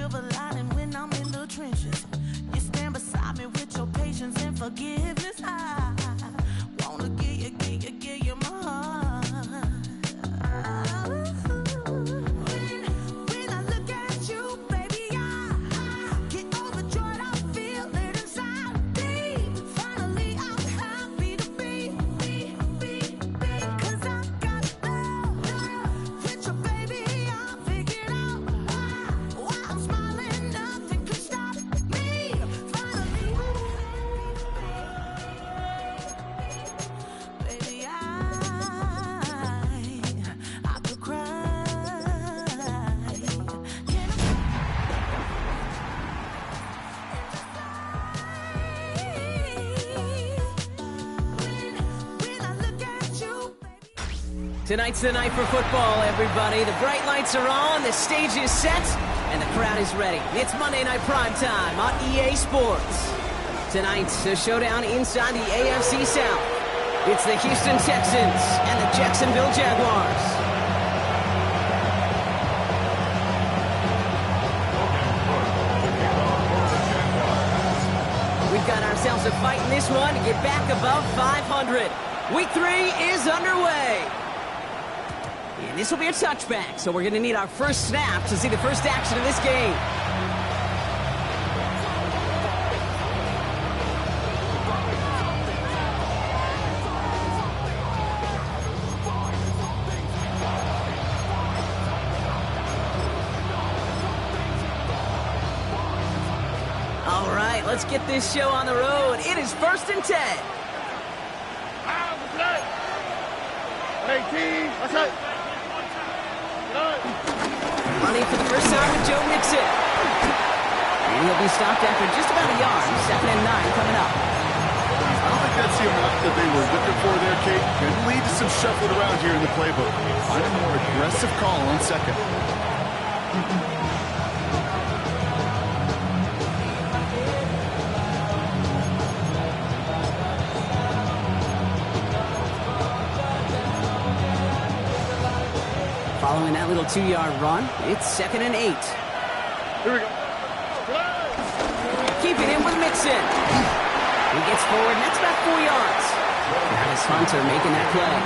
silver lining when I'm in the trenches. You stand beside me with your patience and forgiveness. I wanna give you my heart. When I look at you, baby, I get overjoyed. I feel it inside me. Finally, I'm happy to be. 'Cause I got love with your baby. I figured out why I'm smiling. Nothing could stop me. Finally, baby, I could cry. Can when I look at you, baby. Tonight's the night for football, everybody. The bright lights are on, the stage is set, and the crowd is ready. It's Monday Night Primetime on EA Sports. Tonight's a showdown inside the AFC South. It's the Houston Texans and the Jacksonville Jaguars. We've got ourselves a fight in this one to get back above 500. Week 3 is underway. And this will be a touchback, so we're going to need our first snap to see the first action of this game. All right, let's get this show on the road. It is 1st and 10. Running for the first time with Joe Mixon. And he'll be stopped after just about a yard. 2nd and 9 coming up. I don't think that's the amount that they were looking for there, Kate. Can lead to some shuffling around here in the playbook. Find a more aggressive call on 2nd. Following that little 2-yard run, it's 2nd and 8. Here we go. Keeping him with Mixon. He gets forward, and that's about 4 yards. Travis Hunter making that play.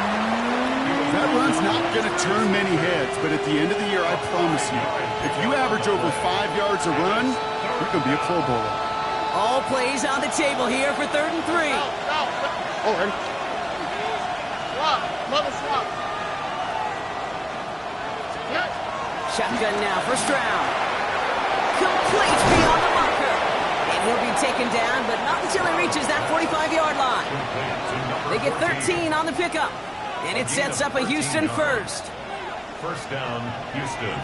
That run's not going to turn many heads, but at the end of the year, I promise you, if you average over 5 yards a run, you're going to be a Pro Bowler. All plays on the table here for 3rd and 3. Oh, ready? Swap. Mother swap. Shotgun now, first round. Complete beyond the marker. And he'll be taken down, but not until he reaches that 45-yard line. They get 13 on the pickup. And it sets up a Houston first. First down, Houston.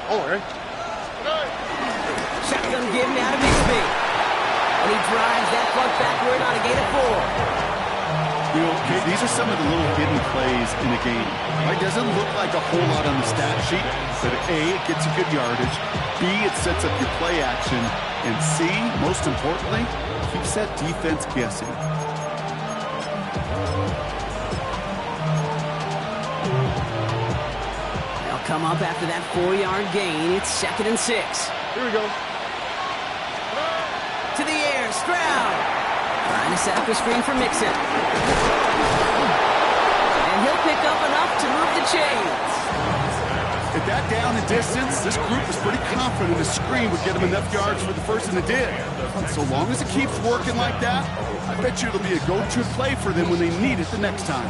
Oh, ready? Shotgun give now to Bixby. And he drives that plug backward on a gain of 4. You know, Kate, these are some of the little hidden plays in the game. It doesn't look like a whole lot on the stat sheet, but A, it gets you good yardage, B, it sets up your play action, and C, most importantly, keeps that defense guessing. They'll come up after that 4-yard gain. It's 2nd and 6. Here we go. To the air, Stroud. Trying to set up a screen for Mixon. And he'll pick up enough to move the chains. At that down and distance, this group was pretty confident the screen would get him enough yards for the first and it did. So long as it keeps working like that, I bet you it'll be a go-to play for them when they need it the next time.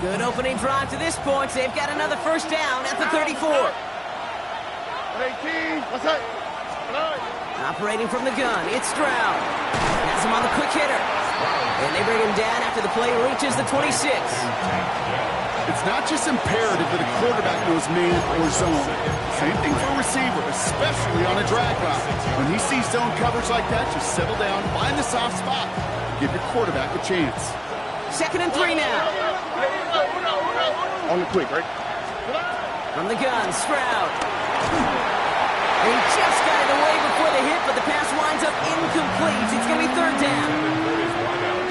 Good opening drive to this point. They've got another first down at the 34. 18. What's that? Operating from the gun, it's Stroud. Has him on the quick hitter. And they bring him down after the play reaches the 26. It's not just imperative that a quarterback knows man or zone. Same thing for a receiver, especially on a drag route. When he sees zone coverage like that, just settle down, find the soft spot, and give your quarterback a chance. 2nd and 3 now. On the quick, right? From the gun, Stroud. And he just got it away before the hit, but the pass winds up incomplete. It's going to be 3rd down.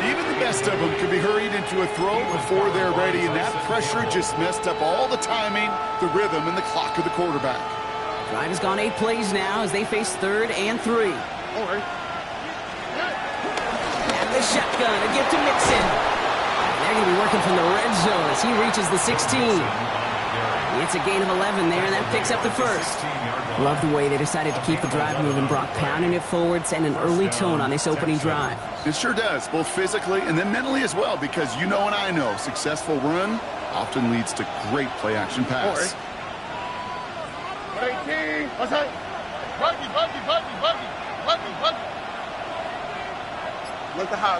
Even the best of them can be hurried into a throw before they're ready, and that pressure just messed up all the timing, the rhythm, and the clock of the quarterback. Drive has gone 8 plays now as they face 3rd and 3. And the shotgun, a gift to Mixon. They're going to be working from the red zone as he reaches the 16. It's a gain of 11 there, and that picks up the first. Love the way they decided to keep the drive moving. Brock pounding it forward, sending an early tone on this opening drive. It sure does, both physically and then mentally as well, because you know and I know, successful run often leads to great play-action pass. 18. Buggy. Look the hot.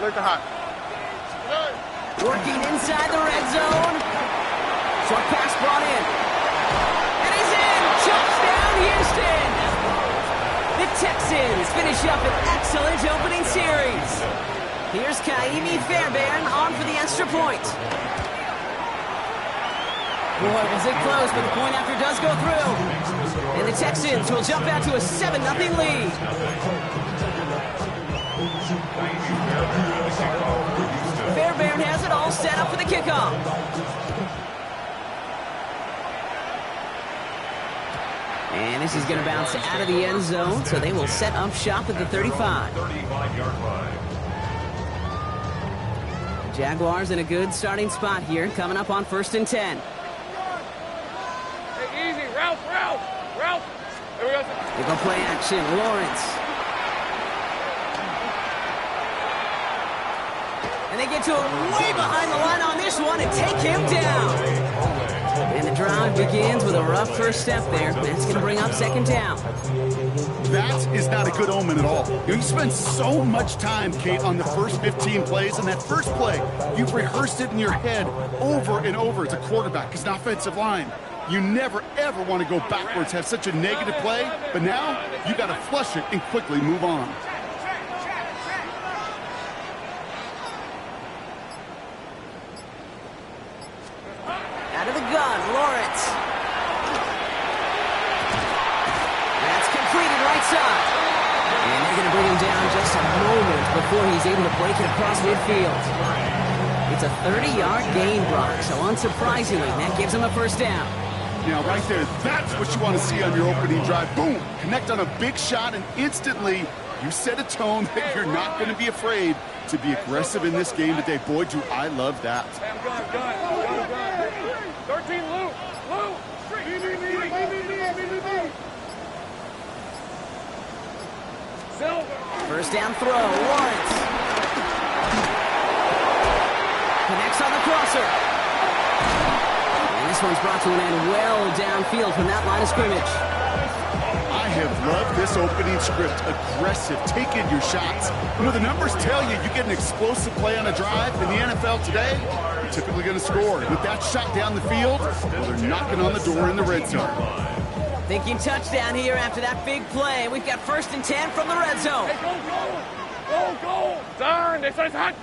Working inside the red zone. Short pass brought in. And he's in! Touchdown, Houston! The Texans finish up an excellent opening series. Here's Kaimi Fairbairn on for the extra point. Boy, was it close, but the point after does go through. And the Texans will jump out to a 7-0 lead. Fairbairn has it all set up for the kickoff. And this is going to bounce out of the end zone, so they will set up shop at the 35. 35-yard line. Jaguars in a good starting spot here, coming up on 1st and 10. Hey, easy. Ralph. There we go. They go play action. Lawrence. And they get to him way behind the line on this one and take him down. And the drive begins with a rough first step there. That's going to bring up 2nd down. That is not a good omen at all. You spend so much time, Kate, on the first 15 plays, and that first play, you've rehearsed it in your head over and over as a quarterback, as an offensive line. You never, ever want to go backwards, have such a negative play, but now you got to flush it and quickly move on. Out of the gun, Lawrence. That's completed right side. And they're going to bring him down just a moment before he's able to break it across midfield. It's a 30-yard gain, Brock, so unsurprisingly, that gives him a 1st down. Now, right there, that's what you want to see on your opening drive. Boom! Connect on a big shot, and instantly you set a tone that you're not going to be afraid to be aggressive in this game today. Boy, do I love that. 13, Lou. Silver. 1st down throw, Lawrence. Connects on the crosser. And this one's brought to an end well downfield from that line of scrimmage. I have loved this opening script. Aggressive, taking your shots. You know, the numbers tell you get an explosive play on a drive in the NFL today, you're typically going to score. With that shot down the field, well, they're knocking on the door in the red zone. Thinking touchdown here after that big play. We've got 1st and 10 from the red zone. Go. Darn, this one's hot.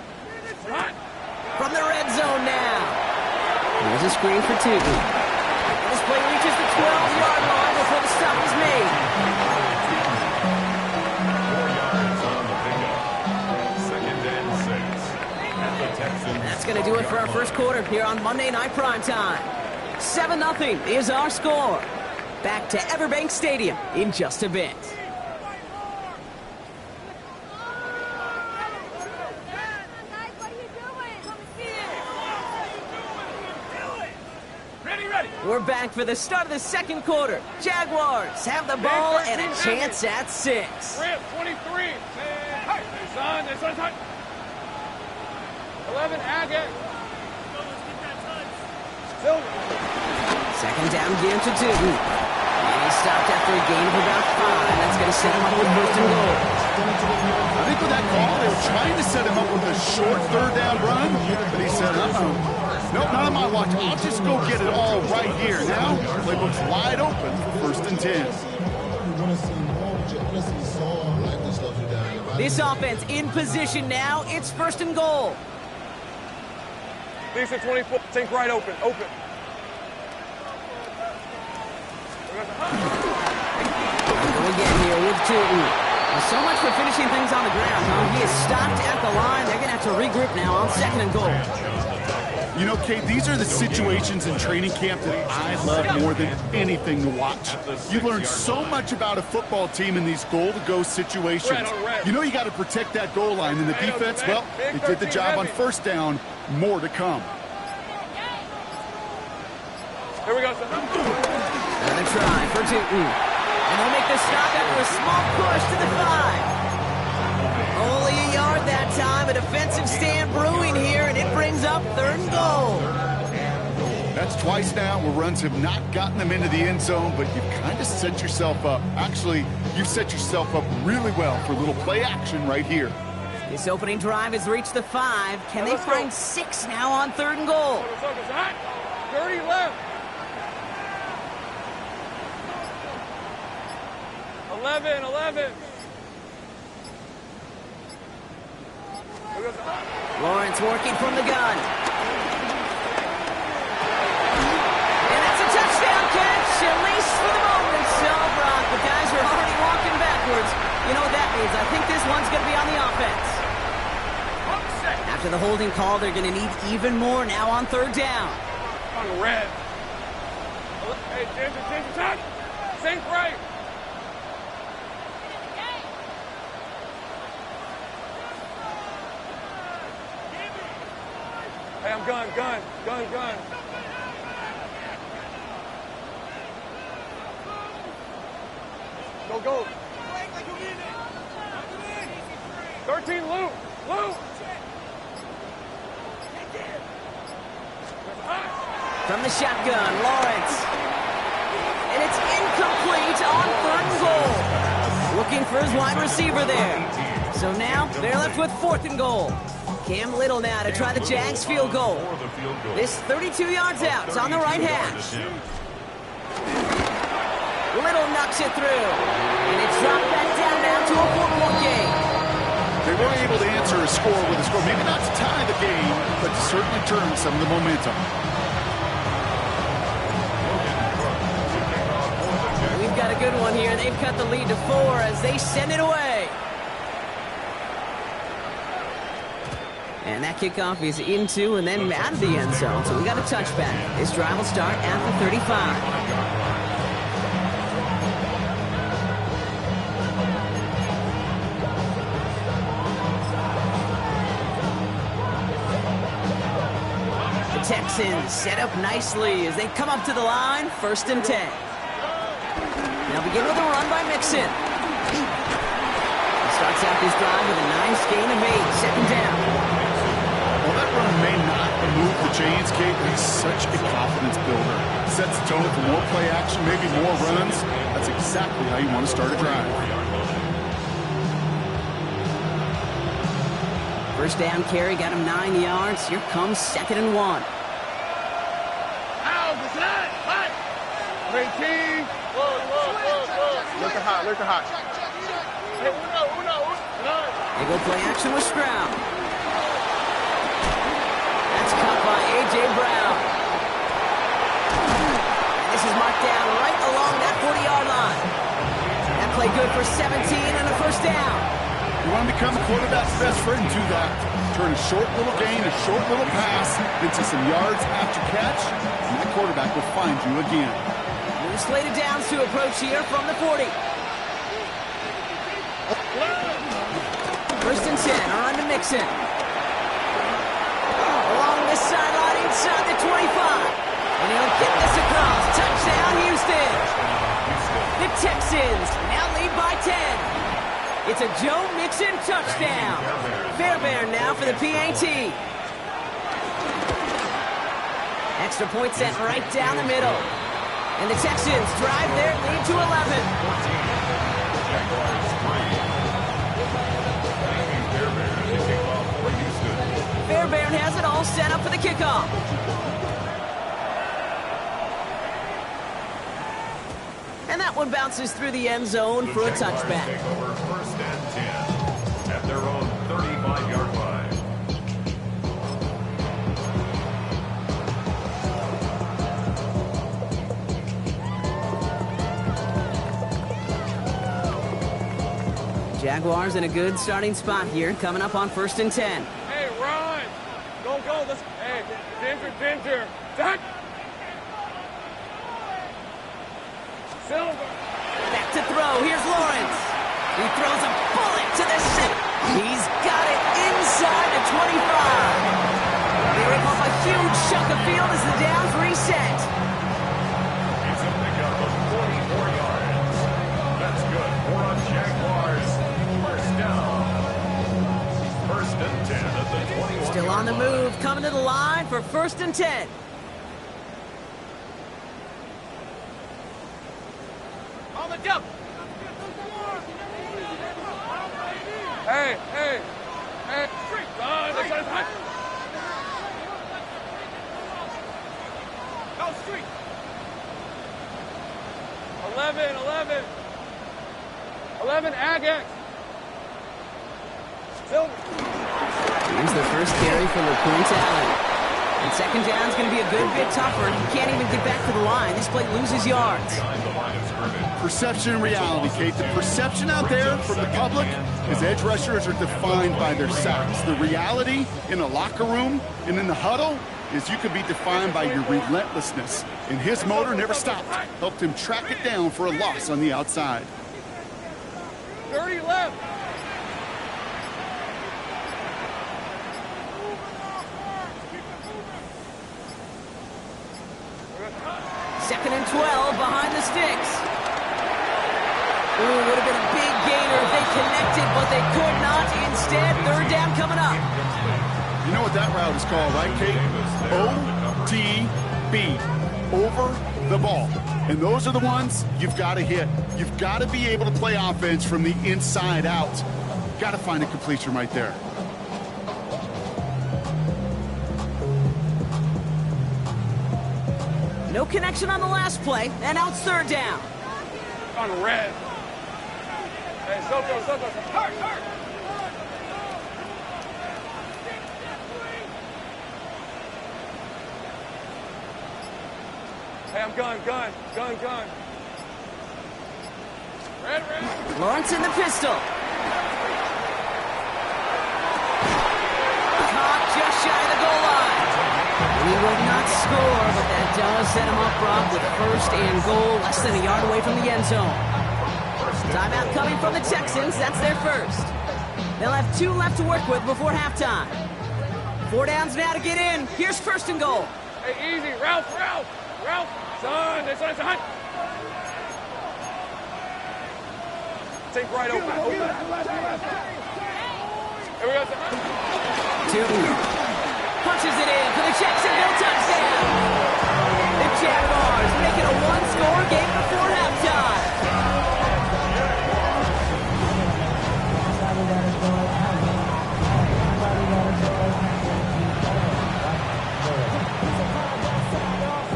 From the red zone now. Here's a screen for Tootin. This play reaches the 12-yard line before the stop is made. 4 yards on the pickup. 2nd and 6. At the Texans. And that's going to do it for our first quarter here on Monday Night Primetime. 7-0 is our score. Back to Everbank Stadium in just a bit. We're back for the start of the 2nd quarter. Jaguars have the ball and a chance at 6. Rip, 23. Son, this one's hot. 11, Agate. Silver. 2nd down again to Tootin. And he stopped after a gain of about 5. That's going to set him up with 1st and goal. I think with that call, they were trying to set him up with a short 3rd down run, but he said, nope, not on my watch. I'll just go get it all right here. Now, playbook's wide open for 1st and 10. This offense in position now. It's 1st and goal. Lisa 24, think right open. Go again here with Tootin. So much for finishing things on the ground, huh? He is stopped at the line. They're going to have to regroup now on 2nd and goal. You know, Kate, these are the situations in training camp that I love more than anything to watch. You learn so much about a football team in these goal-to-go situations. You know you got to protect that goal line, and the defense, well, they did the job on first down. More to come. Here we go, son. Another try for Newton. And they'll make the stop after a small push to the 5. Only a yard that time. A defensive stand brewing here, and it brings up 3rd and goal. That's twice now where runs have not gotten them into the end zone, but you've kind of set yourself up. Actually, you've set yourself up really well for a little play action right here. This opening drive has reached the 5. Can they find 6 now on 3rd and goal? Dirty left. 11. Lawrence working from the gun. And that's a touchdown catch, at least for the moment. So, Brock, the guys are already walking backwards. You know what that means? I think this one's going to be on the offense. After the holding call, they're going to need even more now on 3rd down. On red. Hey, James, touch. Sink right. Hey, I'm gun. Go. 13, Lou. From the shotgun, Lawrence. And it's incomplete on 3rd and goal. Looking for his wide receiver there. So now they're left with 4th and goal. Cam Little now to try the Jags field goal. This 32 yards out. It's on the right hash. Little knocks it through. And it's dropped back down now to a 4-point game. They weren't able to answer a score with a score. Maybe not to tie the game, but to certainly turn some of the momentum. We've got a good one here. They've cut the lead to 4 as they send it away. And that kickoff is into and then out of the end zone. So we got a touchback. This drive will start at the 35. The Texans set up nicely as they come up to the line. 1st and 10. They'll begin with a run by Mixon. He starts out this drive with a nice gain of 8. 2nd down. Well, that run may not move the chains, Kate, but it's such a confidence builder. Sets the tone for more play action, maybe more runs. That's exactly how you want to start a drive. 1st down carry got him 9 yards. Here comes 2nd and 1. How was that? Hot. 18. Lurker hot. Hey, uno. They go play action with Stroud. That's caught by A.J. Brown. And this is marked down right along that 40-yard line. That play good for 17 and a 1st down. You want to become the quarterback's best friend, do that. Turn a short little gain, a short little pass into some yards after catch, and the quarterback will find you again. New slated downs to approach here from the 40. 1st and 10, on to Mixon. Along this sideline inside the 25. And he'll get this across. Touchdown, Houston. The Texans now lead by 10. It's a Joe Mixon touchdown. Fairbairn now for the PAT. Extra point set right down the middle. And the Texans drive their lead to 11. Fairbairn has it all set up for the kickoff. And that one bounces through the end zone for a touchback. Take over 1st and 10 at their own 35-yard line. Jaguars in a good starting spot here, coming up on 1st and 10. Hey, Ron. Go. Let's. Hey. Hey, Ginger. Done. Silver. Back to throw. Here's Lawrence. He throws a bullet to the center. He's got it inside the 25. They rip off a huge chunk of field as the downs reset. It's a pickup of 44 yards. That's good for a Jaguars first down. First and 10 at the 21. Still on the move, coming to the line for first and 10. On the jump. Hey. Street. This one's hot. Go street. 11 Agate. Silver. Here's the first carry from Raccoon Talent. And second down's going to be a good bit tougher. He can't even get back to the line. This play loses yards. Behind the line of scrimmage. Perception and reality, Kate. The perception out there from the public is edge rushers are defined by their size. The reality in a locker room and in the huddle is you could be defined by your relentlessness. And his motor never stopped. Helped him track it down for a loss on the outside. 30 left. Second and 12 behind the sticks. Ooh, would have been a big gainer if they connected, but they could not. Instead, third down coming up. You know what that route is called, right, Kate? OTB. Over the ball. And those are the ones you've got to hit. You've got to be able to play offense from the inside out. Got to find a completion right there. No connection on the last play, and now it's third down. On red. Hey, Soto. Hurt. Hey, I'm gun. Red. Lawrence in the pistol. Caught just shy of the goal line. He would not score, but that does set him up, Brock, with first and goal, less than a yard away from the end zone. Timeout coming from the Texans. That's their first. They'll have 2 left to work with before halftime. 4 downs now to get in. Here's first and goal. Hey, easy. Ralph. Son, this one's hot. Take right open. Here we go, son. 2. Punches it in for the Jacksonville touchdown. The Jaguars make it a 1-score game before halftime.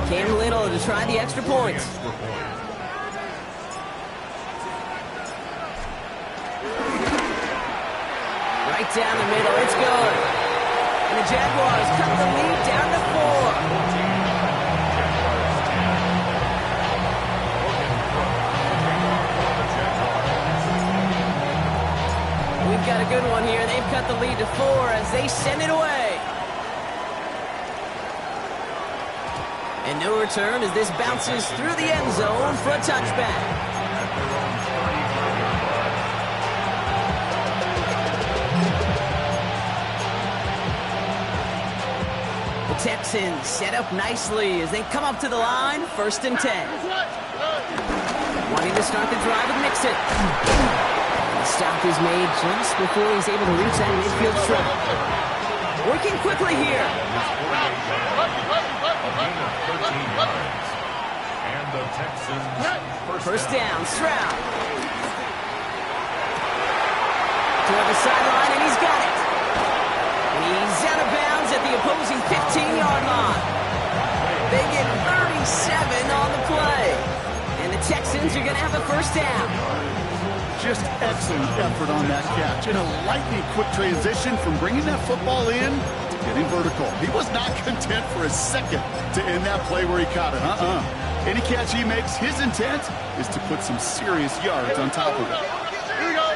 Cam Little to try the extra points. Right down the middle, it's good. And the Jaguars cut the lead down to 4. We've got a good one here. They've cut the lead to 4 as they send it away. And no return as this bounces through the end zone for a touchback. The Texans set up nicely as they come up to the line, first and 10. Wanting to start the drive with Mixon. The stop is made just before he's able to reach that midfield strike. Working quickly here. And the Texans First down, Stroud. Toward the sideline, and he's got it. He's out of bounds at the opposing 15-yard line. They get 37 on the play. And the Texans are going to have a first down. Just excellent effort on that catch. And a lightning quick transition from bringing that football in to getting vertical. He was not content for a second to end that play where he caught it. Any catch he makes, his intent is to put some serious yards on top of it. Here we go.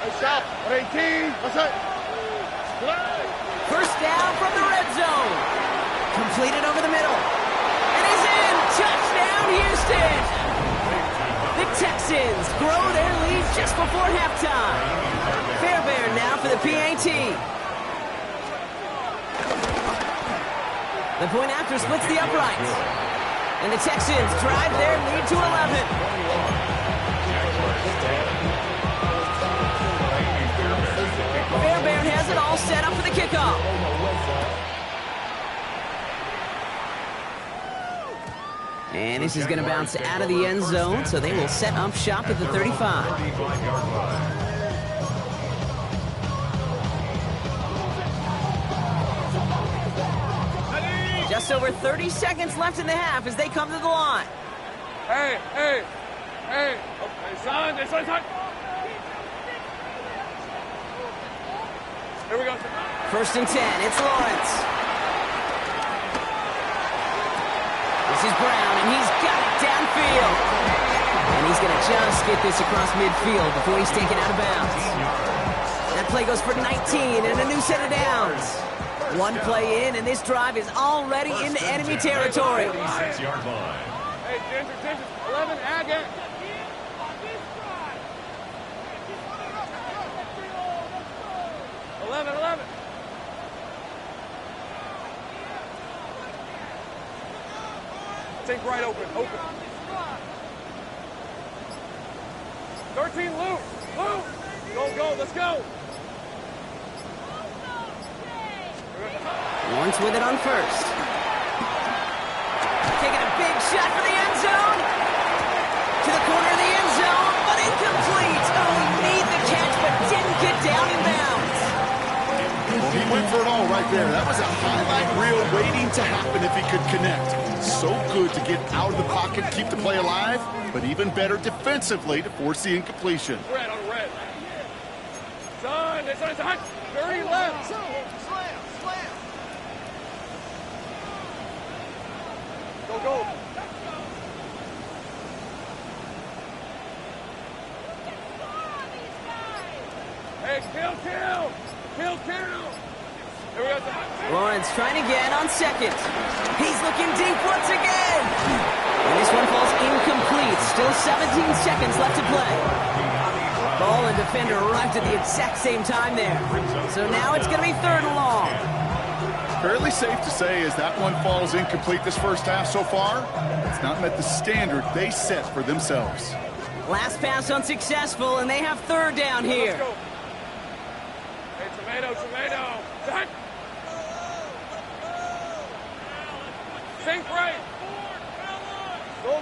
Hey, stop. 18. What's that? First down from the red zone. Completed over the middle. And he's in. Touchdown, Houston. The Texans grow their lead just before halftime. Fairbairn now for the PAT. The point after splits the uprights. And the Texans drive their lead to 11. Fairbairn has it all set up for the kickoff. And this is going to bounce out of the end zone, so they will set up shop at the 35. Just over 30 seconds left in the half as they come to the line. Hey. Okay, son. This one's hot. Here we go. First and 10. It's Lawrence. This is Brown, and he's got it downfield. And he's going to just get this across midfield before he's taken out of bounds. That play goes for 19 and a new set of downs. One play in, and this drive is already into enemy territory. 36-yard line. Hey, Ginger, 11, Agate. Eleven. Take right open. 13, Luke. Go, let's go. Lawrence with it on first. Taking a big shot for the end zone. To the corner of the end zone, but incomplete. Oh, he made the catch, but didn't get down in bounds. Well, he went for it all right there. That was a highlight reel waiting to happen if he could connect. So good to get out of the pocket, keep the play alive, but even better defensively to force the incompletion. Red on red. Son, this one's hot. 30 left. Slam. Go. Hey, kill. Here we go. Lawrence trying again on second. He's looking deep once again. And this one falls incomplete. Still 17 seconds left to play. Ball and defender arrived at the exact same time there. So now it's going to be third and long. Fairly safe to say as that one falls incomplete this first half so far, it's not met the standard they set for themselves. Last pass unsuccessful, and they have third down here. Let's go. Hey, tomato. Done. Think right. Go.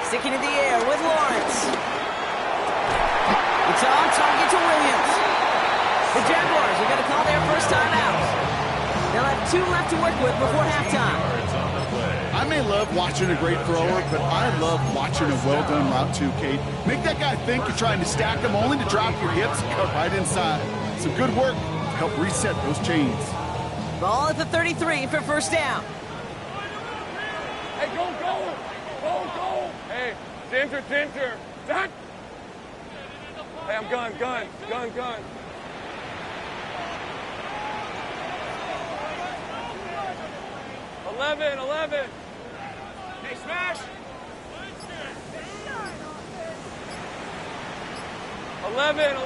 Sticking in the air with Lawrence. It's on target to Williams. The Jaguars are going to call their first time out. They'll have 2 left to work with before halftime. I may love watching a great thrower, but I love watching a well-done route too, Kate. Make that guy think you're trying to stack him only to drop your hips and cut right inside. Some good work to help reset those chains. Ball at the 33 for first down. Hey, go. Hey, Ginger. Done. Hey, I'm gun. 11. Hey, smash. 11.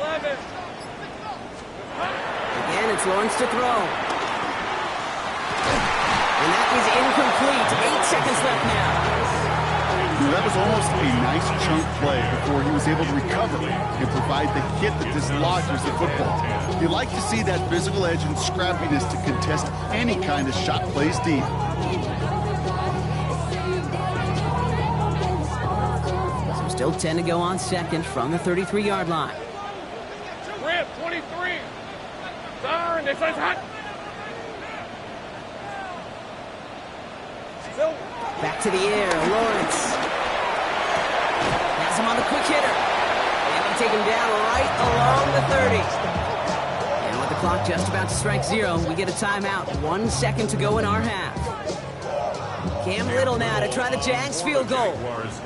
Again, it's Lawrence to throw. And that is incomplete. 8 seconds left now. That was almost a nice chunk play before he was able to recover and provide the hit that dislodges the football. You like to see that physical edge and scrappiness to contest any kind of shot plays deep. So still 10 to go on second from the 33-yard line. Rip, 23. Turn, this one's hot. Back to the air, Lawrence. Has him on the quick hitter. And they take him down right along the 30. And with the clock just about to strike 0, we get a timeout. 1 second to go in our half. Cam Little now to try the Jags field goal.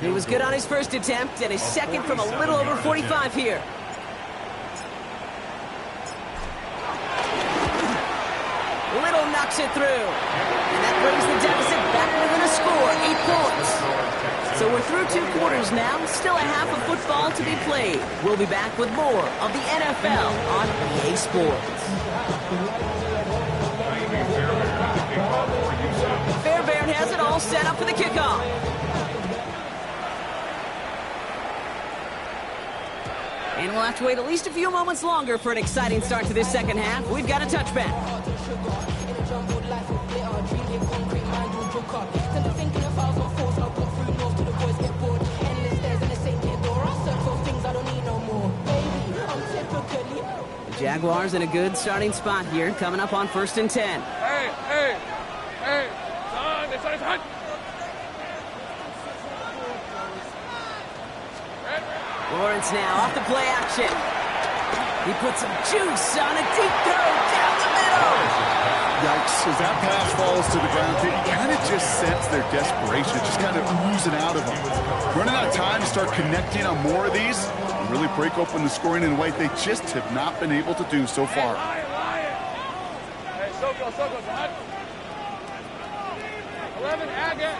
He was good on his first attempt and his second from a little over 45 here. Little knocks it through. And that brings the deficit back within a score, 8 points. So we're through 2 quarters now, still a half of football to be played. We'll be back with more of the NFL on EA Sports. Fairbairn has it all set up for the kickoff. And we'll have to wait at least a few moments longer for an exciting start to this second half. We've got a touchback. The Jaguars in a good starting spot here, coming up on 1st and 10. Hey, son. Lawrence now off the play action. He puts some juice on a deep throw down the middle. Yikes, as that pass falls to the ground, you kind of just sense their desperation. It's just kind of oozing out of them. Running out of time to start connecting on more of these and really break open the scoring in a way they just have not been able to do so far. Hey, so go, son. 11, again.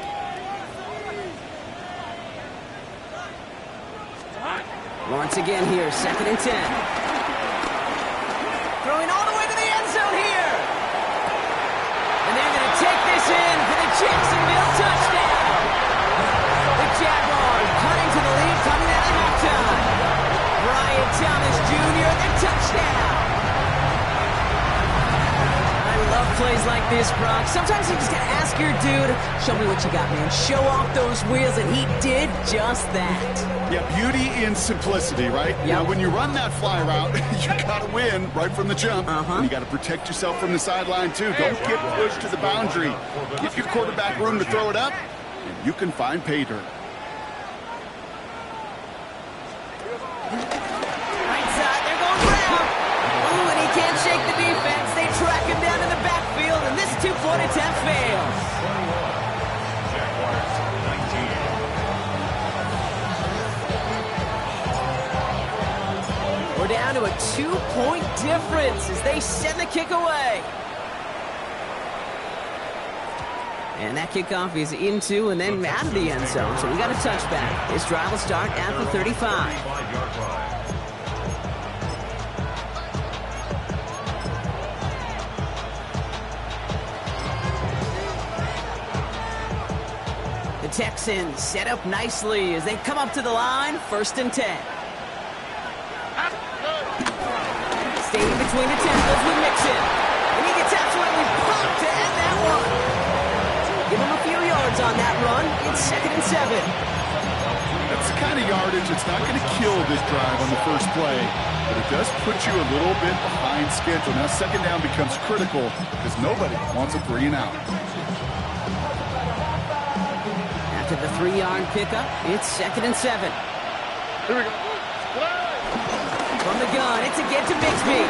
Lawrence again here, 2nd and 10. Throwing all the way to the end zone here. And they're going to take this in for the Jacksonville touchdown. The Jaguars cutting to the lead coming out of halftime. Brian Thomas Jr., the touchdown. I love plays like this, Brock. Sometimes you just got to ask your dude, show me what you got, man. Show off those wheels, and he did just that. Yeah, beauty in simplicity, right? Yep. Now, when you run that fly route, you got to win right from the jump. And you got to protect yourself from the sideline, too. Don't get pushed to the boundary. Give your quarterback room to throw it up, and you can find pay dirt. Right side, they're going round. Ooh, and he can't shake the defense. They track him down in the backfield, and this 2-point attempt fails. We're down to a 2-point difference as they send the kick away. And that kickoff is into and then out of the end zone. So we got a touchback. This drive will start at the 35. The Texans set up nicely as they come up to the line, 1st and 10. Staying between the tackles with Mixon. And he gets absolutely pumped to end that one. Give him a few yards on that run. It's 2nd and 7. That's the kind of yardage that's not going to kill this drive on the first play, but it does put you a little bit behind schedule. Now 2nd down becomes critical because nobody wants a 3 and out. After the 3-yard pickup, it's 2nd and 7. Here we go. From the gun, it's again to Bixby.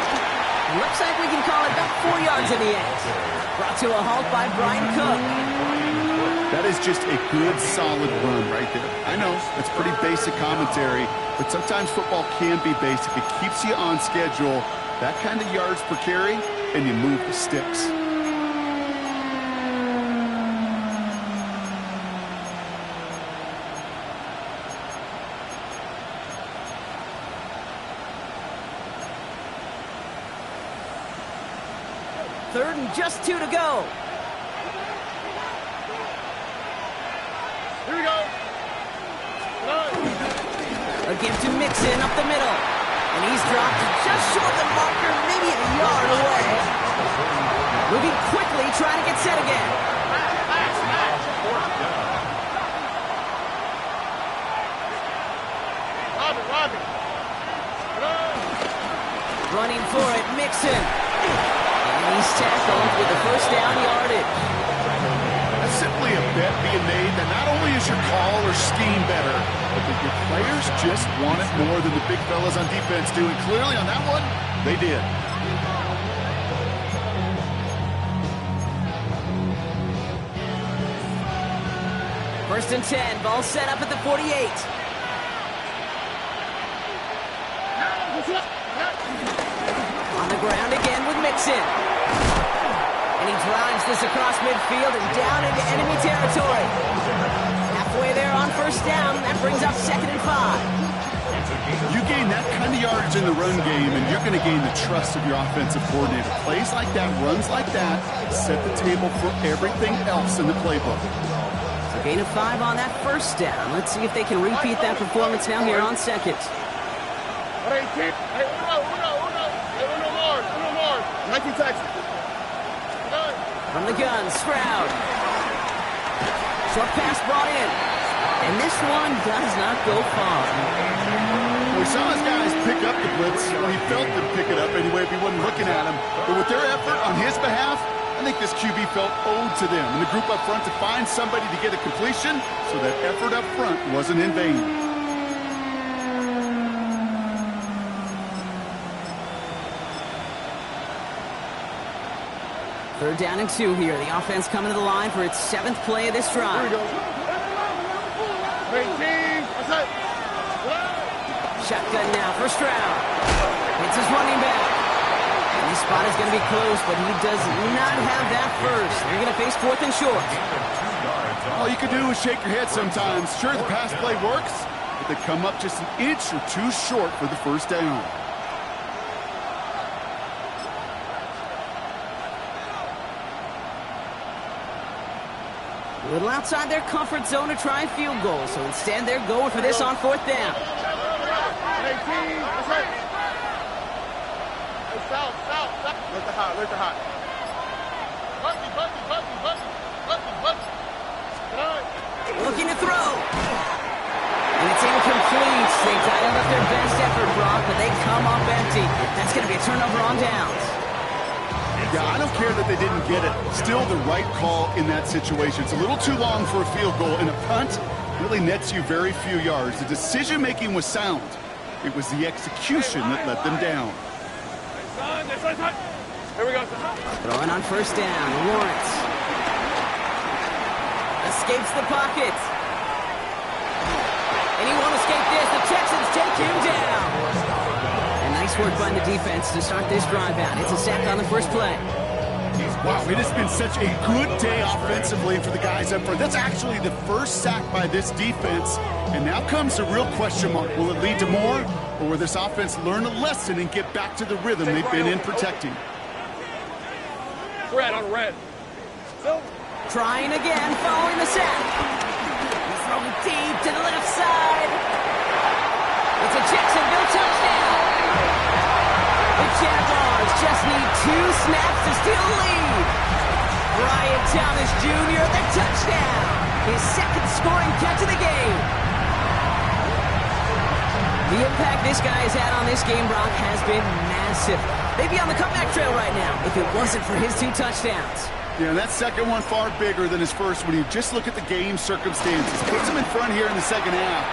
Looks like we can call it about 4 yards in the end. Brought to a halt by Brian Cook. That is just a good, solid run right there. I know, it's pretty basic commentary, but sometimes football can be basic. It keeps you on schedule, that kind of yards per carry, and you move the sticks. Third and just 2 to go. Here we go. A give to Mixon up the middle. And he's dropped just short of the marker, maybe a yard away. Moving quickly, trying to get set again. Robbie. Running for it, Mixon. And he's tackled with the 1st down yardage. That's simply a bet being made that not only is your call or scheme better, but that your players just want it more than the big fellas on defense do. And clearly on that one, they did. First and 10. Ball set up at the 48. On the ground again with Mixon. And he drives this across midfield and down into enemy territory. Halfway there on first down. That brings up 2nd and 5. You gain that kind of yardage in the run game, and you're going to gain the trust of your offensive coordinator. Plays like that, runs like that, set the table for everything else in the playbook. So gain of 5 on that first down. Let's see if they can repeat that performance now here on second. From the gun, Stroud. Short pass brought in. And this one does not go far. We saw his guys pick up the blitz. He felt them pick it up anyway if he wasn't looking at him. But with their effort on his behalf, I think this QB felt owed to them and the group up front to find somebody to get a completion, so that effort up front wasn't in vain. Third down and 2 here. The offense coming to the line for its 7th play of this drive. Shotgun now for Stroud. It's his running back. And his spot is going to be close, but he does not have that first. They're going to face 4th and short. All you can do is shake your head sometimes. Sure, the pass play works, but they come up just an inch or two short for the first down. A little outside their comfort zone to try and field goal, so instead they're going for this on 4th down. Looking to throw. And it's incomplete. They dialed up their best effort, Brock, but they come up empty. That's going to be a turnover on downs. Yeah, I don't care that they didn't get it. Still the right call in that situation. It's a little too long for a field goal, and a punt really nets you very few yards. The decision-making was sound. It was the execution that let them down. Here we go. Throwing on first down, Lawrence. Escapes the pocket. And he won't escape this. The Texans take him down. And nice work by the defense to start this drive out. It's a sack on the first play. Wow, it has been such a good day offensively for the guys up front. That's actually the first sack by this defense. And now comes the real question mark. Will it lead to more? Or will this offense learn a lesson and get back to the rhythm they've been in protecting? Red on red. Trying again, following the sack. He's throwing deep to the left side. It's a Jacksonville touchdown. The Jaguars just need 2 snaps to steal the lead. Brian Thomas Jr., the touchdown. His 2nd scoring catch of the game. The impact this guy has had on this game, Brock, has been massive. They'd be on the comeback trail right now if it wasn't for his 2 touchdowns. Yeah, and that second one far bigger than his first when you just look at the game circumstances. Puts them in front here in the second half.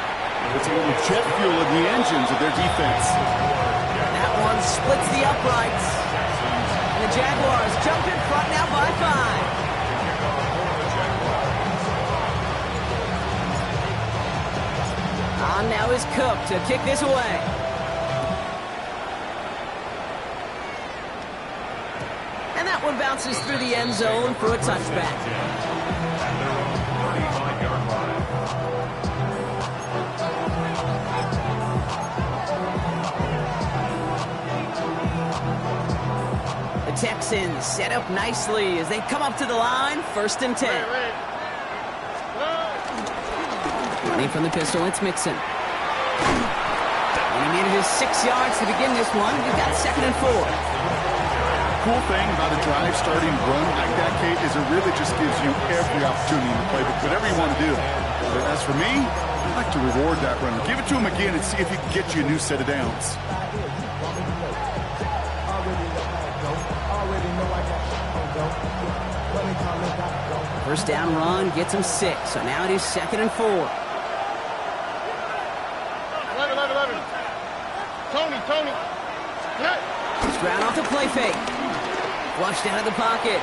It's a little jet fuel in the engines of their defense. That one splits the uprights. And the Jaguars jump in front now by 5. On now is Cook to kick this away. And that one bounces through the end zone for a touchback. The Texans set up nicely as they come up to the line, 1st and 10. Running from the pistol, it's Mixon. And he needed his 6 yards to begin this one. We've got 2nd and 4. Cool thing about a drive starting run like that, Kate, is it really just gives you every opportunity in the playbook, whatever you want to do. As for me, I'd like to reward that runner. Give it to him again and see if he can get you a new set of downs. First down run gets him 6, so now it is 2nd and 4. 11. Tony. Stroud off the play fake. Flushed out of the pocket.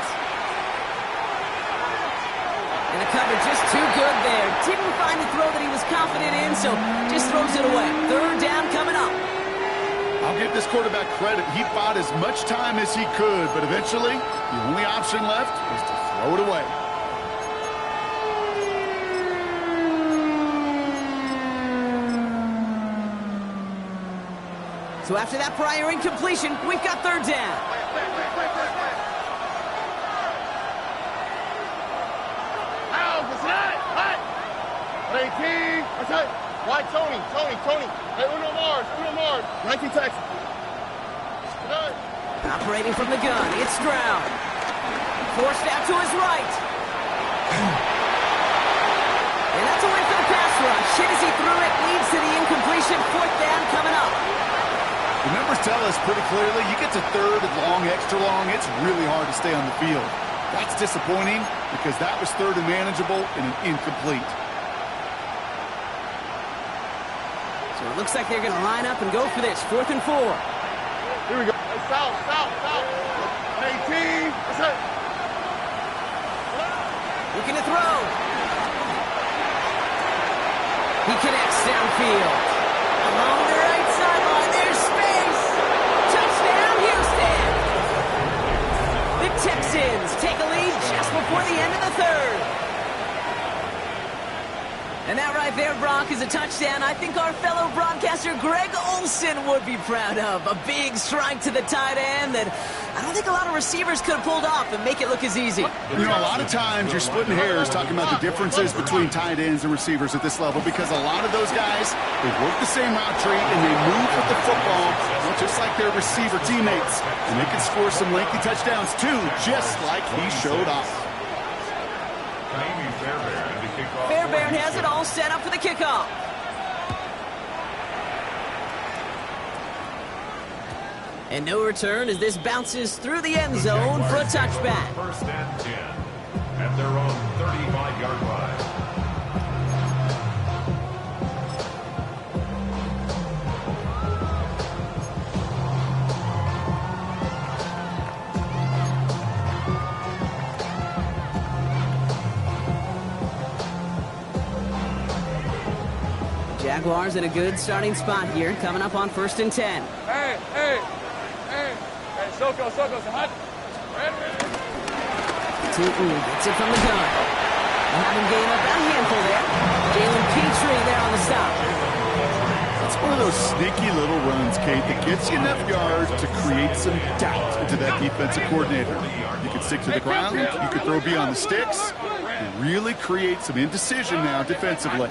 And a covered just too good there. Didn't find the throw that he was confident in, so just throws it away. Third down coming up. I'll give this quarterback credit. He bought as much time as he could, but eventually, the only option left was to throw it away. So after that prior incompletion, we've got third down. Why Tony? Hey, Uno Mars. 19 Texas. Operating from the gun, it's Stroud. Forced out to his right. And that's a win for the pass rush. Hit as he threw it, leads to the incompletion. Fourth down coming up. The numbers tell us pretty clearly, you get to third and long, extra long, it's really hard to stay on the field. That's disappointing because that was third and manageable and an incomplete. So it looks like they're going to line up and go for this. 4th and 4. Here we go. Hey, south. 18. That's it. Looking to throw. He connects downfield. Along the right sideline, there's space. Touchdown, Houston. The Texans take a lead just before the end of the third. And that right there, Brock, is a touchdown I think our fellow broadcaster Greg Olson would be proud of. A big strike to the tight end that I don't think a lot of receivers could have pulled off and make it look as easy. You know, a lot of times you're splitting hairs talking about the differences between tight ends and receivers at this level because a lot of those guys, they work the same route tree and they move with the football just like their receiver teammates. And they can score some lengthy touchdowns too, just like he showed off. Fairbairn has it all set up for the kickoff. And no return as this bounces through the end zone for a touchback. First and 10 at their own 35-yard line. Jaguars in a good starting spot here, coming up on 1st and 10. Hey, Soko, hot. Tootin gets it from the gun. They'll have him gain up a handful there. Jalen Petrie there on the stop. It's one of those sneaky little runs, Kate, that gets you enough yards to create some doubt into that defensive coordinator. You can stick to the ground, you can throw beyond the sticks, and really create some indecision now defensively.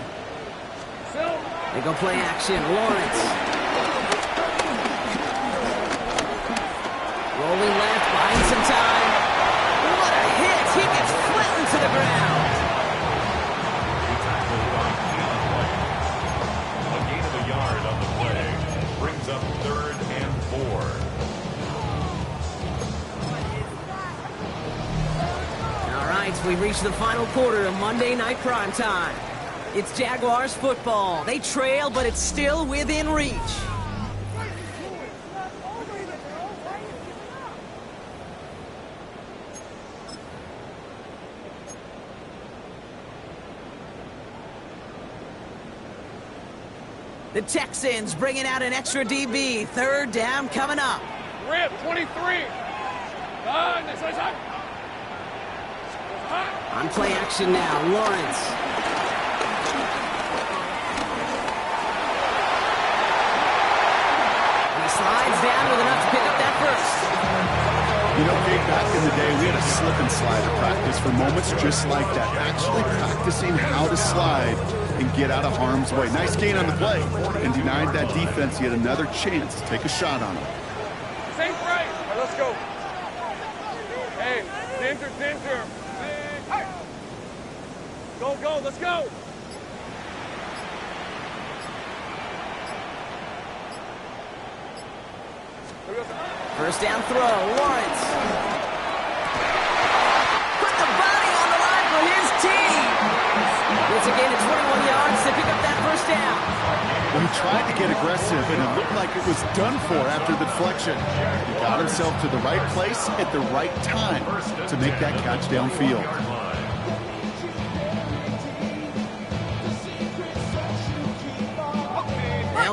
They go play action. Lawrence. Rolling left, buying some time. What a hit! He gets flattened to the ground. A gain of a yard on the play brings up 3rd and 4. All right, we've reached the final quarter of Monday Night Primetime. It's Jaguars football. They trail, but it's still within reach. The Texans bringing out an extra DB. 3rd down coming up. Rip, 23. On play action now, Lawrence. Slides down with enough to pick up that first. You know, Kate, back in the day, we had a slip and slide practice for moments just like that. Actually practicing how to slide and get out of harm's way. Nice gain on the play and denied that defense yet another chance to take a shot on him. Same right. All right, let's go. Hey, center. Hey. Go, let's go. First down throw, Lawrence. Put the body on the line for his team. It's a gain of 21 yards to pick up that first down. Well, he tried to get aggressive, and it looked like it was done for after the deflection. He got himself to the right place at the right time to make that catch downfield.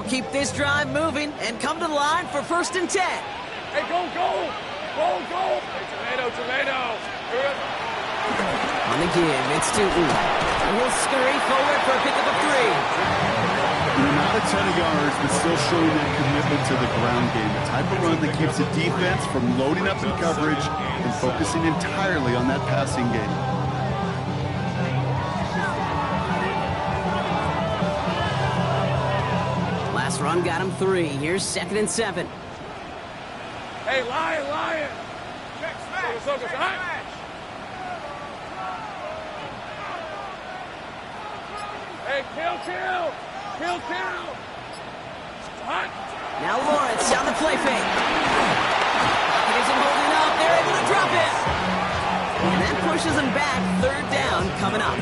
keep this drive moving and come to the line for 1st and 10. Hey, go, go! Go, go! Hey, tomato! On the give, it's Tootin. And he'll scurry forward for a pickup of 3. Not a ton of yards, but still showing that commitment to the ground game. The type of run that keeps the defense from loading up in coverage and focusing entirely on that passing game. Last run got him 3. Here's 2nd and 7. Hey, Lion! Focus, Hey, kill! Hot! Now Lawrence on the play fake. It isn't holding up. They're able to drop it. And that pushes them back. 3rd down coming up.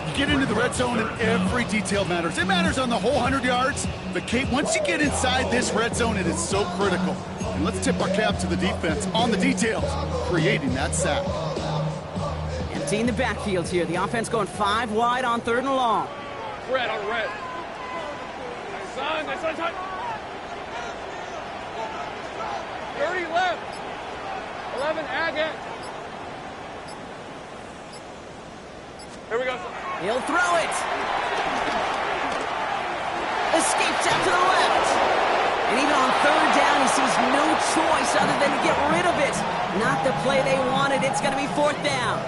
You get into the red zone and every detail matters. It matters on the whole 100 yards. But, Kate, once you get inside this red zone, it is so critical. And let's tip our cap to the defense on the details, creating that sack. Emptying the backfield here. The offense going 5 wide on 3rd and long. Red on red. Nice son. 30 left. 11, Agate. Here we go. He'll throw it. Escapes out to the left. And even on 3rd down, he sees no choice other than to get rid of it. Not the play they wanted. It's going to be 4th down.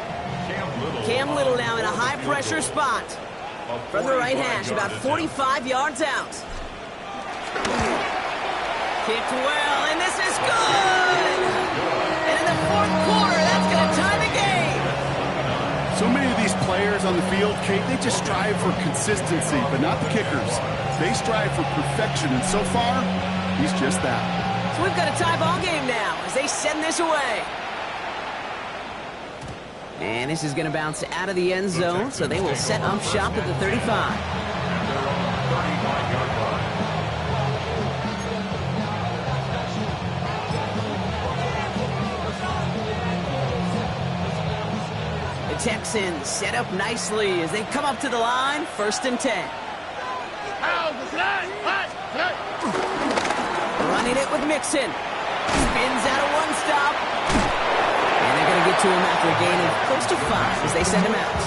Cam Little now in a high-pressure spot. From the right hash, about 45 yards out. Kicked well, and this is good! And in the 4th quarter, that's going to tie the game. So many of these players on the field, Kate, they just strive for consistency, but not the kickers. They strive for perfection, and so far, he's just that. So we've got a tie ball game now as they send this away. And this is going to bounce out of the end zone, so they will set up shop at the 35. The Texans set up nicely as they come up to the line, 1st and 10. Running it with Mixon. Spins out of 1 stop. And they're going to get to him after a gain of close to 5 as they send him out.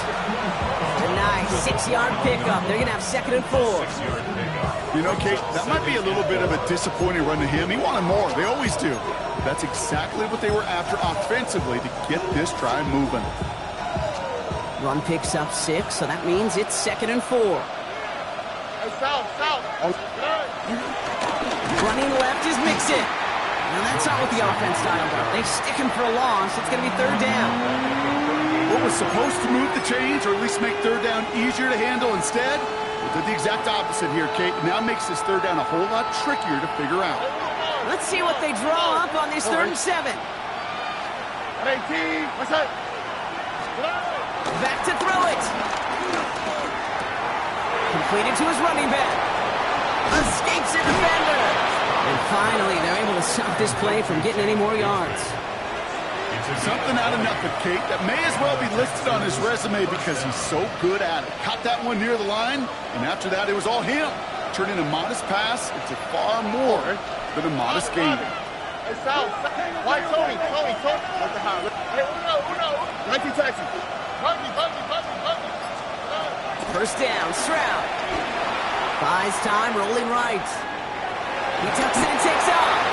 A nice 6-yard pickup. They're going to have 2nd and 4. You know, Kate, that might be a little bit of a disappointing run to him. He wanted more. They always do. That's exactly what they were after offensively to get this drive moving. Run picks up 6, so that means it's 2nd and 4. Hey, south. Running left is Mixon. And that's not what the offense styled up. They stick him for a loss. It's going to be 3rd down. What was supposed to move the chains, or at least make 3rd down easier to handle instead, we did the exact opposite here, Kate. Now makes this 3rd down a whole lot trickier to figure out. Let's see what they draw up on this 3rd and 7. Hey, T. What's up? Back to throw it. Completed to his running back. Escapes a defender. And finally, they're able to stop this play from getting any more yards. Something out of nothing, Kate, that may as well be listed on his resume because he's so good at it. Caught that one near the line, and after that, it was all him. Turning a modest pass into far more than a modest gain. Hey, south. Why, Tony. Hey, Uno. 19 Texas. Buggy. 1st down, Stroud. Buys time, rolling right. He tucks in and takes off.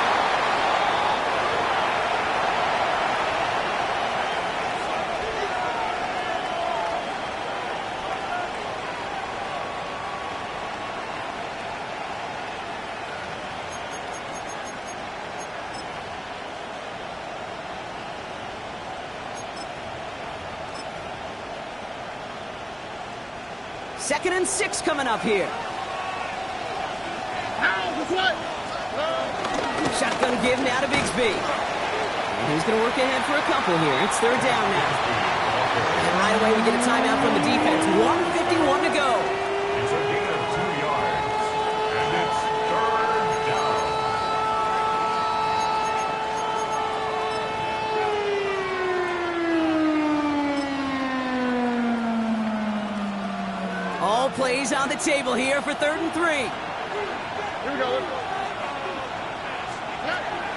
Second and 6 coming up here. Shotgun give now to Bigsby. And he's going to work ahead for a couple here. It's 3rd down now. And right away we get a timeout from the defense. 1:51 to go. It's a gain of 2 yards. And it's 3rd down. All plays on the table here for 3rd and 3. Here we go.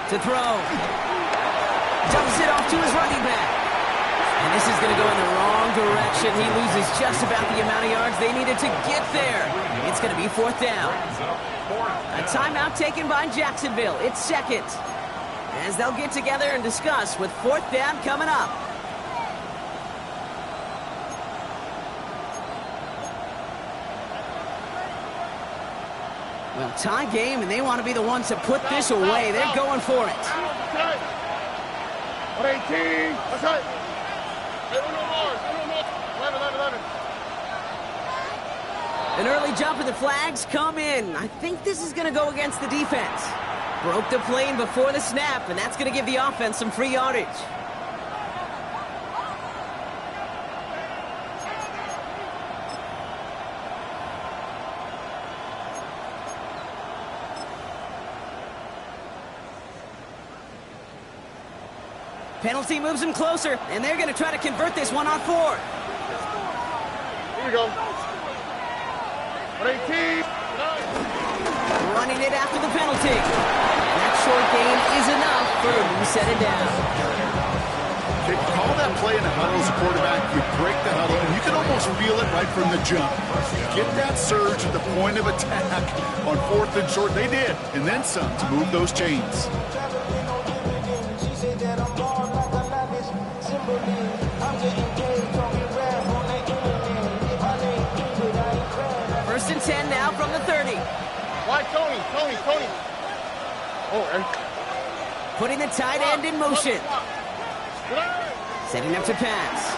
To throw. Dumps it off to his running back. And this is going to go in the wrong direction. He loses just about the amount of yards they needed to get there. It's going to be 4th down. A timeout taken by Jacksonville. It's 2nd. As they'll get together and discuss with 4th down coming up. Well, tie game, and they want to be the ones to put this away. They're going for it. 118. That's right. Hey, uno more. 11. An early jump and the flags come in. I think this is going to go against the defense. Broke the plane before the snap, and that's going to give the offense some free yardage. Penalty moves them closer, and they're going to try to convert this one on 4th. Here we go. 118. Running it after the penalty. That short gain is enough for a new set it down. Okay, call that play in the huddle as a quarterback. You break the huddle, and you can almost feel it right from the jump. Get that surge at the point of attack on 4th and short. They did, and then some to move those chains. First and 10 now from the 30. Why, Tony? Oh, and Putting the tight end in motion. Setting up to pass.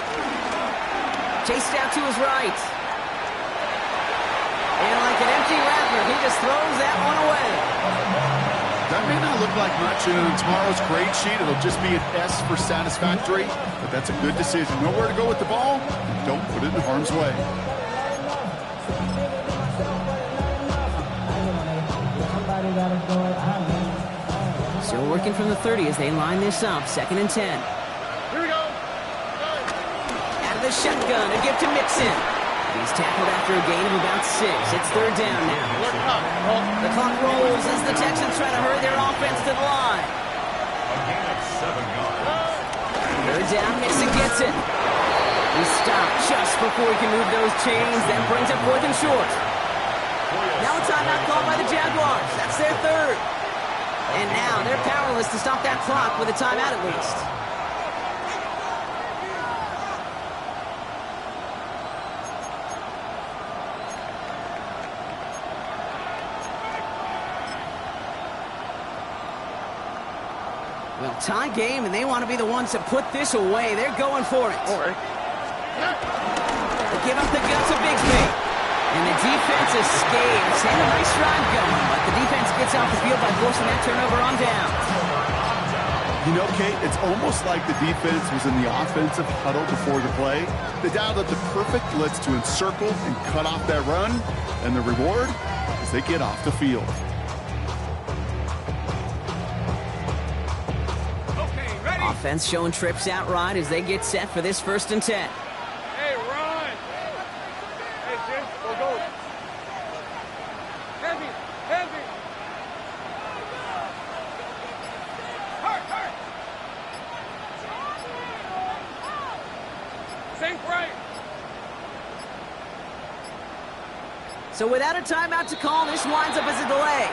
Chased out to his right. And like an empty wrapper, he just throws that one away. That may not look like much in tomorrow's grade sheet. It'll just be an S for satisfactory, but that's a good decision. Know where to go with the ball, and don't put it in harm's way. Still working from the 30 as they line this up. 2nd and 10. here we go. Out of the shotgun, a gift to Mixon. He's tackled after a gain of about 6. It's 3rd down now. The clock rolls as the Texans try to hurry their offense to the line. A gain of 7 yards. 3rd down, Mixon gets it. He's stopped just before he can move those chains. That brings up 4th and short. Now a timeout called by the Jaguars. That's their 3rd. And now they're powerless to stop that clock with a timeout at least. Well, tie game, and they want to be the ones to put this away. They're going for it. All right. They give up the guts of Bixby. And the defense escapes. And a nice run going, but the defense gets off the field by forcing that turnover on down. You know, Kate, it's almost like the defense was in the offensive huddle before the play. They dialed up the perfect blitz to encircle and cut off that run. And the reward is they get off the field. Offense showing trips out right as they get set for this 1st and 10. Hey, run! Hey, Jim, go. Heavy! Hurt! Safe right! So without a timeout to call, this winds up as a delay.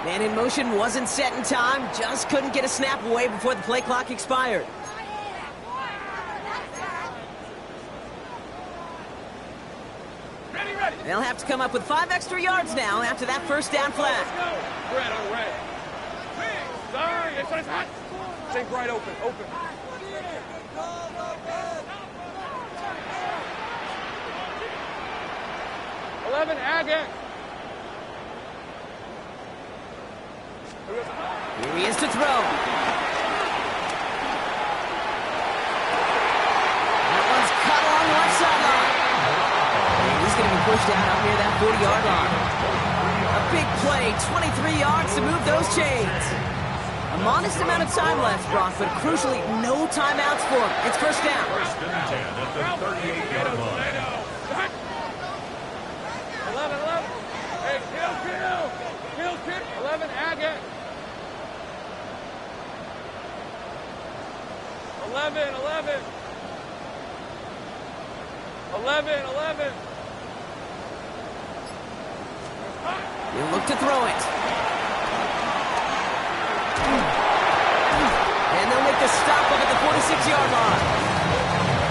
Man in motion wasn't set in time, just couldn't get a snap away before the play clock expired. Ready! They'll have to come up with 5 extra yards now after that 1st down flag. Let's go! Red on red. Sorry, it's hot. Safe right open. 11, Agate. Here he is to throw. That one's cut along the left sideline. And he's going to be pushed out up near that 40-yard line. A big play, 23 yards to move those chains. A modest amount of time left, Brock, but crucially, no timeouts for him. It's 1st down. 1st and 10 at the 38-yard line. 11. Hey, kill. 11, Agate. 11, 11. 11, 11. He'll look to throw it. And they'll make the stop up at the 46-yard line.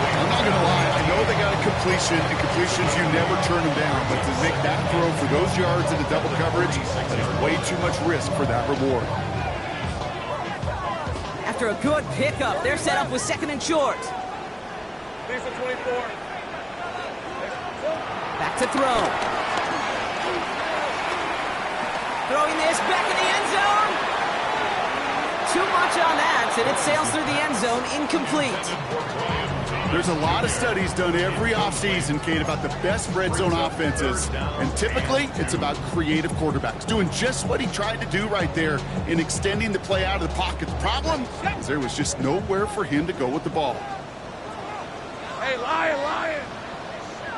I'm not going to lie. I know they got a completion, and completions, you never turn them down. But to make that throw for those yards into double coverage, that is way too much risk for that reward. After a good pickup, they're set up with 2nd and short. These are 24. Back to throw. Throwing this back in the end zone. Too much on that, and it sails through the end zone, incomplete. There's a lot of studies done every offseason, Kate, about the best red zone offenses. And typically, it's about creative quarterbacks doing just what he tried to do right there in extending the play out of the pocket. The problem is there was just nowhere for him to go with the ball. Hey, Lion, Lion.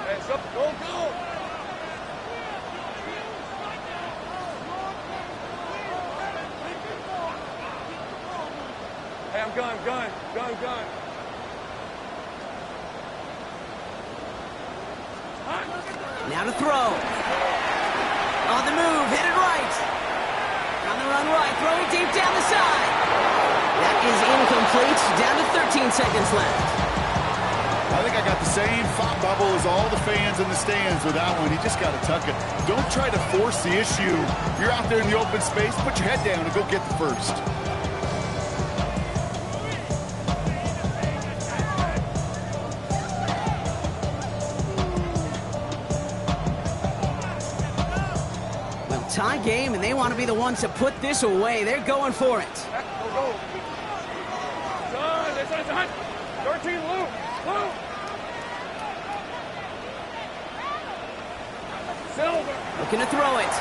Hey, go, go. Hey, I'm gun. Now to throw. On the move, headed right. On the run right, throwing deep down the side. That is incomplete. Down to 13 seconds left. I think I got the same thought bubble as all the fans in the stands with that one. You just got to tuck it. Don't try to force the issue. You're out there in the open space, put your head down and go get the first. Tie game, and they want to be the ones to put this away. They're going for it. Go. Done. It's hot. 13, Luke. Silver. Looking to throw it.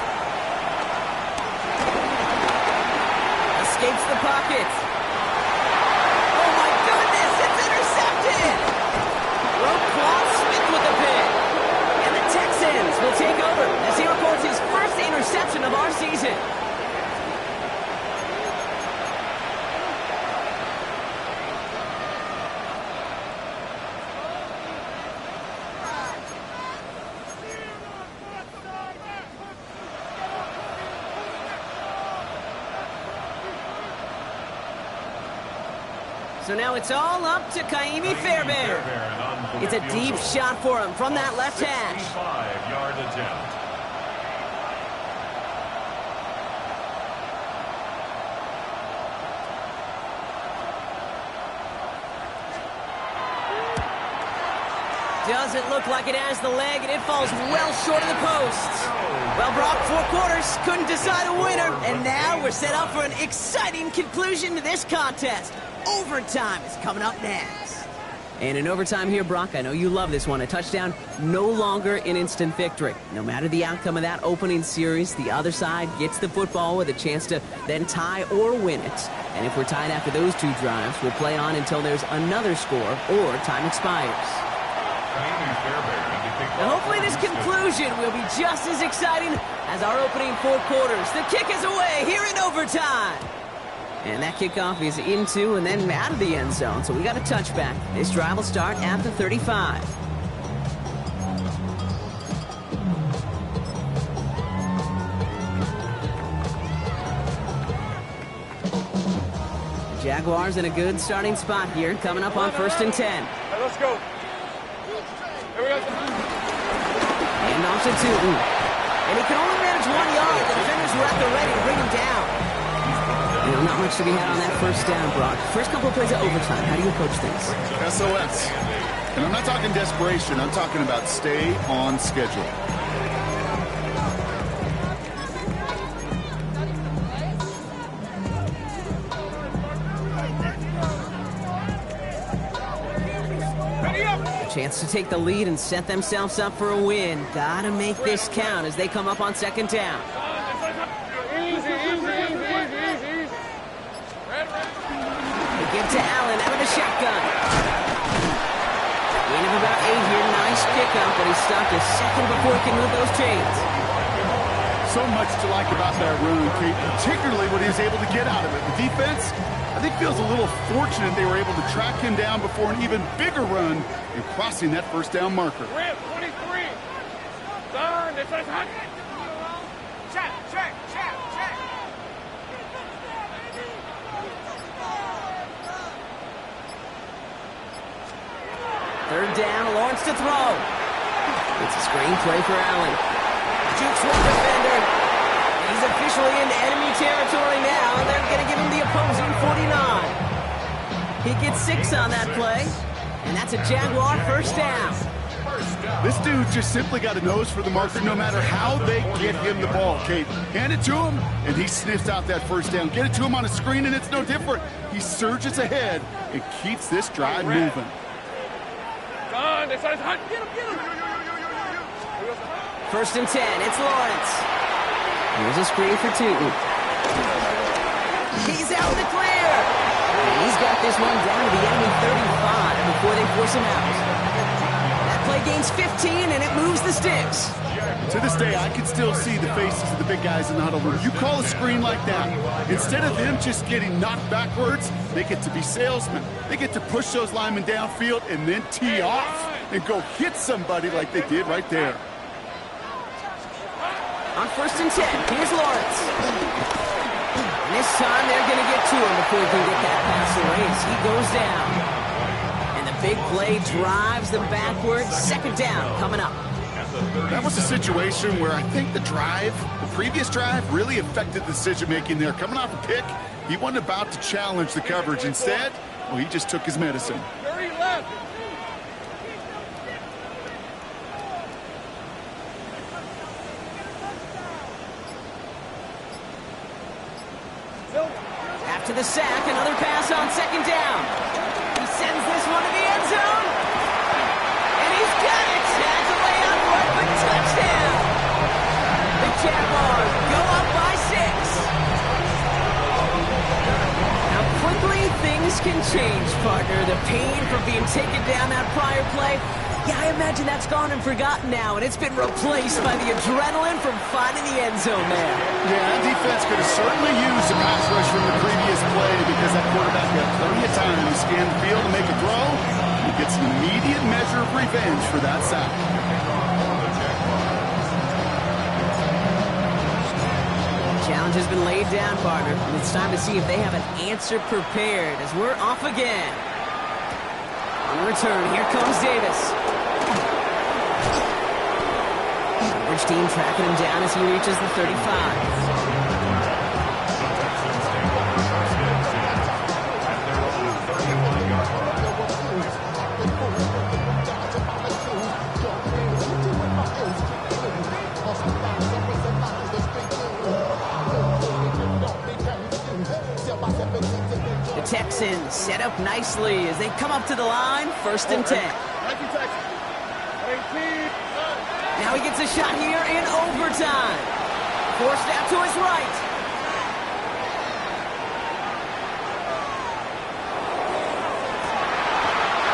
Escapes the pocket. Oh my goodness, it's intercepted. Roquan Smith with the pick. And the Texans will take over as he records his first interception of our season. So now it's all up to Kaimi Fairbairn. It's a deep shot for him from that left hash. 65-yard attempt. Doesn't look like it has the leg, and it falls well short of the posts. Well, Brock, 4 quarters, couldn't decide a winner, and now we're set up for an exciting conclusion to this contest. Overtime is coming up next. And in overtime here, Brock, I know you love this one. A touchdown, no longer an instant victory. No matter the outcome of that opening series, the other side gets the football with a chance to then tie or win it. And if we're tied after those 2 drives, we'll play on until there's another score or time expires. Now, hopefully this conclusion will be just as exciting as our opening 4 quarters. The kick is away here in overtime. And that kickoff is into and then out of the end zone. So we got a touchback. This drive will start at the 35. Jaguars in a good starting spot here, coming up on 1st and 10. Hey, let's go. Here we go. And off to Tootin. And he can only manage 1 yard. The defenders were at the ready to bring him down. You know, not much to be had on that first down, Brock. First couple of plays of overtime. How do you approach things? SOS. And I'm not talking desperation. I'm talking about stay on schedule. A chance to take the lead and set themselves up for a win. Gotta make this count as they come up on 2nd down. Easy. They give to Allen out of the shotgun. Gain of about 8 here. Nice pickup, but he stopped a second before he can move those chains. So much to like about that run, Kate, particularly what he was able to get out of it. The defense, I think, feels a little fortunate they were able to track him down before an even bigger run and crossing that first down marker. Rip, 23. Son, this is hot. Check. Third down, Lawrence to throw. It's a screen play for Allen. Jukes one defender. He's officially in enemy territory now, and they're going to give him the opposing 49. He gets 6 on that play, and that's a Jaguar first down. This dude just simply got a nose for the marker no matter how they get him the ball, Kate. Hand it to him, and he sniffs out that first down. Get it to him on a screen, and it's no different. He surges ahead and keeps this drive moving. Son, this is hot. Get him. First and 10, it's Lawrence. Here's a screen for Tootin. He's out in the clear. And he's got this one down to the enemy 35 before they force him out. That play gains 15, and it moves the sticks. To this day, I can still see the faces of the big guys in the huddle room. You call a screen like that, instead of them just getting knocked backwards, they get to be salesmen. They get to push those linemen downfield and then tee off and go hit somebody like they did right there. On first and 10, here's Lawrence. And this time they're going to get to him before he can get that pass away as he goes down. And the big play drives them backwards. Second down coming up. That was a situation where I think the previous drive, really affected the decision-making there. Coming off a pick, he wasn't about to challenge the coverage. Instead, well, he just took his medicine. 30 left. After the sack, another pass on second down. He sends this one to the end zone. And he's got it. Tackle way out front for touchdown. The Jaguars go up by 6. How quickly things can change, partner. The pain from being taken down that prior play, yeah, I imagine that's gone and forgotten now, and it's been replaced by the adrenaline from finding the end zone there. Yeah, that defense could have certainly used a pass rush from the previous play because that quarterback got plenty of time to scan the field and make a throw. He gets an immediate measure of revenge for that sack. Challenge has been laid down, partner, and it's time to see if they have an answer prepared as we're off again. On return, here comes Davis. Coverage team tracking him down as he reaches the 35. The Texans set up nicely as they come up to the line, first and 10. Now he gets a shot here in overtime. Forced out to his right.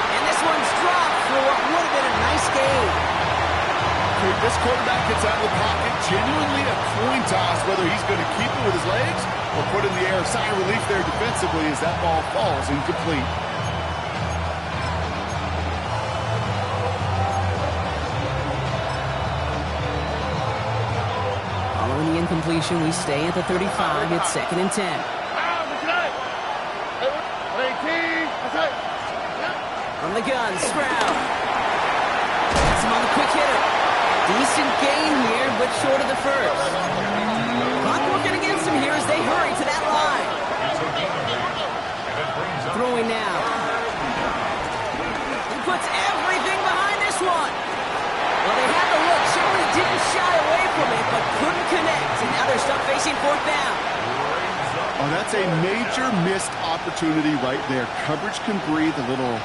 And this one's dropped for what would have been a nice game. This quarterback gets out of the pocket, genuinely a coin toss, whether he's going to keep it with his legs or put in the air. Sigh of relief there defensively as that ball falls incomplete. Following the incompletion, we stay at the 35. It's second and 10. From the gun, Stroud. That's him on the quick hitter. Decent gain here, but short of the first. Clock working against him here as they hurry to that line. Throwing now. He puts everything behind this one. Well, they had the look. Certainly didn't shy away from it, but couldn't connect. And now they're stuck facing fourth down. Oh, that's a major missed opportunity right there. Coverage can breathe a little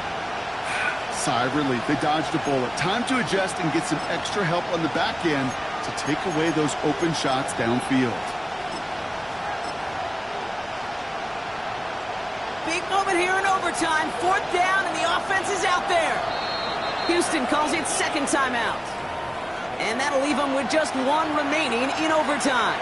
sigh of relief. They dodged a bullet. Time to adjust and get some extra help on the back end to take away those open shots downfield. Big moment here in overtime. Fourth down, and the offense is out there. Houston calls it second timeout. And that'll leave them with just one remaining in overtime.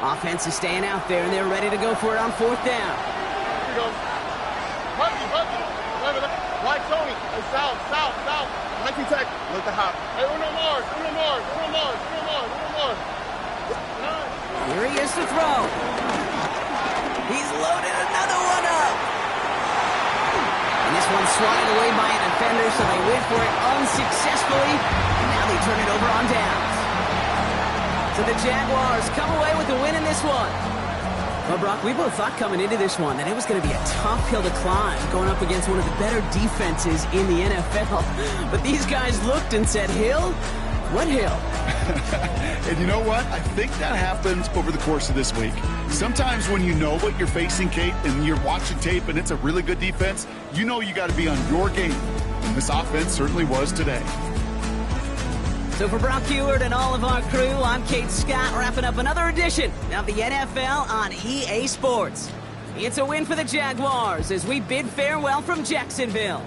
Offense is staying out there, and they're ready to go for it on 4th down. Here we go. Huggy. Right, Tony. Hey, south. 19 tech. Look the hop. Hey, Uno Mars. Here he is to throw. He's loaded another one up. And this one's swatted away by a defender, so they went for it unsuccessfully. And now they turn it over on downs. So the Jaguars come away with the win in this one. Well, Brock, we both thought coming into this one that it was going to be a tough hill to climb, going up against one of the better defenses in the NFL. But these guys looked and said, hill? What hill? And you know what? I think that happens over the course of this week. Sometimes when you know what you're facing, Kate, and you're watching tape and it's a really good defense, you know you got to be on your game. And this offense certainly was today. So for Brock Heward and all of our crew, I'm Kate Scott, wrapping up another edition of the NFL on EA Sports. It's a win for the Jaguars as we bid farewell from Jacksonville.